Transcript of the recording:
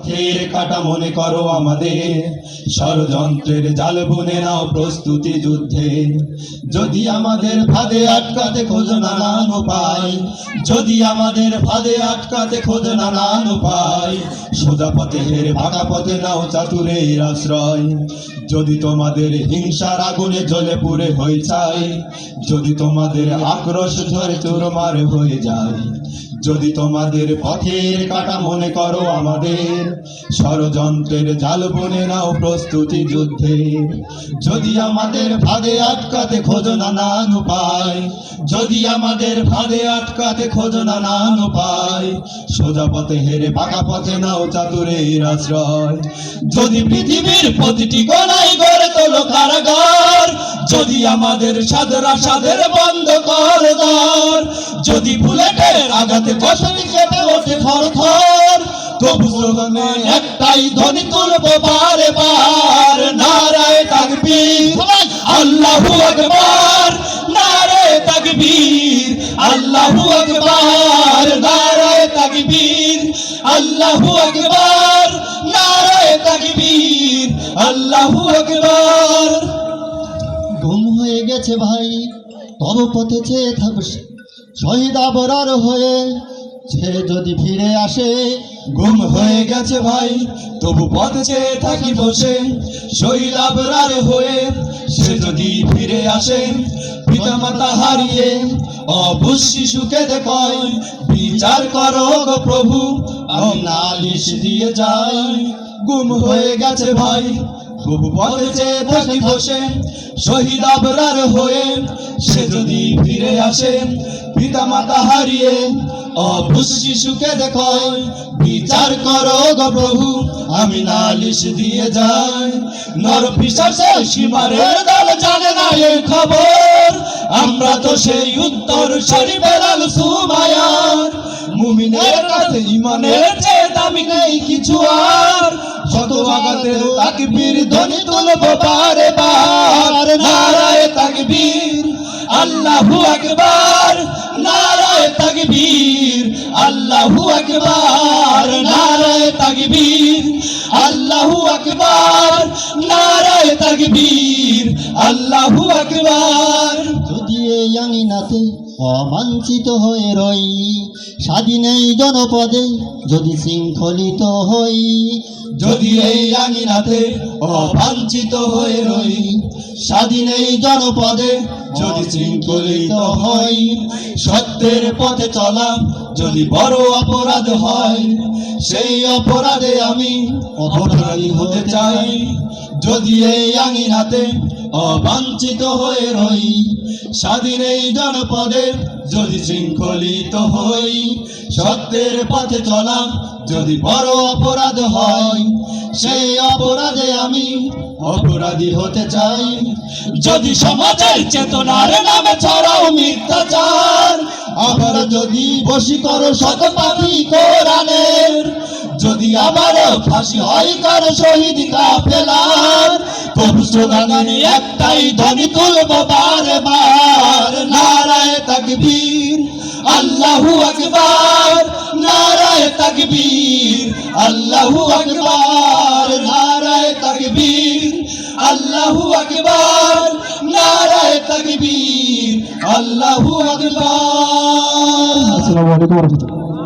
পথের কাটা মনে করো আমাদের, ষড়যন্ত্রের জাল বুনে নাও প্রস্তুতি যুদ্ধে। যদি আমাদের ফাঁদে আটকাতে খোঁজো নানান উপায়, যদি আমাদের ফাঁদে আটকাতে খোঁজো নানান উপায়, সোজা পথে হেরে বাঁকা পথে নাও চাতুরের আশ্রয়। যদি তোমাদের হিংসার আগুনে জ্বলে পুড়ে হয়ে যায়, যদি তোমাদের আক্রোশ ঝরে চুরমার হয়ে যায়, যদি তোমাদের পথের কাটা মনে করো আমাদের, ষড়যন্ত্রের জাল বুনে নাও প্রস্তুতি যুদ্ধে। যদি আমাদের ফাঁদে আটকাতে খোঁজো নানান উপায়, যদি আমাদের ফাঁদে আটকাতে খোঁজো নানান উপায়, সোজা পথে হেরে বাঁকা পথে নাও চাতুরের আশ্রয়। যদি পৃথিবীর প্রতিটি কোণায় গড়ে তোলো কারাগার, যদি আমাদের সাধরা সাধের বন্ধ কর দ্বার, যদি বুলেটের আঘাতে বসতি কেঁপে ওঠে থর থর, তবু স্লোগানে একটাই ধ্বনি তুলবো বারে বার, নারায়ে তাকবীর আল্লাহু আকবার, নারায়ে তাকবীর আল্লাহু আকবার, নারায়ে তাকবীর আল্লাহু আকবার, নারায়ে তাকবীর আল্লাহু আকবার। ঘুম হয়ে গেছে ভাই, তব পথে চেয়ে থাকো শহীদ আবরার হয়ে, সে যদি ফিরে আসে। ঘুম হয়ে গেছে ভাই, তবু পথে চেয়ে থাকি বসে, শহীদ আবরার হয়ে, সে যদি ফিরে আসে। পিতা মাতা হারিয়ে অবুঝ শিশুকে দেখায়, বিচার করো গো প্রভু, আমি নালিশ দিয়ে যাই। গুম হয়ে গেছে ভাই, তবু পথে চেয়ে থাকি বসে, শহীদ আবরার হয়ে, সে যদি ফিরে আসে। পিতা মাতা হারিয়ে অবুঝ শিশুকে দেখায়, বিচার করো গো প্রভু, আমি নালিশ দিয়ে যাই। নর পিশাচে সীমারের দল জানে না এই খবর, আমরা তো সেই উত্তর শরীফের আল সুমায়ার। মুমিনের কাছে ইমানের চেয়ে দামি নেই কিছু আর, শত আঘাতে তাকবীর ধ্বনি তুলবো বারে বার, নারায়ে তাকবীর আল্লাহু আকবার, নারায়ে তাকবীর আল্লাহু আকবার, নারায়ে তাকবীর আল্লাহু আকবার, নারায়ে তাকবীর আল্লাহু আকবার। যদি এই আঙিনাতে অবাঞ্ছিত হয়ে রই, স্বাধীন এই জনপদে যদি শৃঙ্খলিত হই, যদি এই আঙিনাতে অবাঞ্ছিত হয়ে রই, স্বাধীন এই জনপদে যদি শৃঙ্খলিত হই, সত্যের পথে চলা যদি বড় অপরাধ হয়, সেই অপরাধে আমি অপরাধী হতে চাই। যদি এই আঙিনাতে অবাঞ্ছিত হয়ে রই, স্বাধীন এই জনপদে যদি শৃঙ্খলিত হই, সত্যের পথে চলা যদি বড় অপরাধ হয়, সেই অপরাধে আমি অপরাধী হতে চাই। যদি সমাজের চেতনার নামে ছড়াও মিথ্যাচার, আবার যদি বশী করো শত পাখি কোরআনের, যদি আবারও ফাঁসি হয় কারো শহীদ কাফেলার, তবু স্লোগানে একটাই ধ্বনি তুলবো বারে বার, নারায়ে তাকবীর আল্লাহু আকবার, নারায়ে তাকবীর আল্লাহু আকবার, নারায়ে তাকবীর আল্লাহু আকবার, নারায়ে তাকবীর আল্লাহু আকবার। আসসালামু আলাইকুম ওয়া রাহমাতুল্লাহ।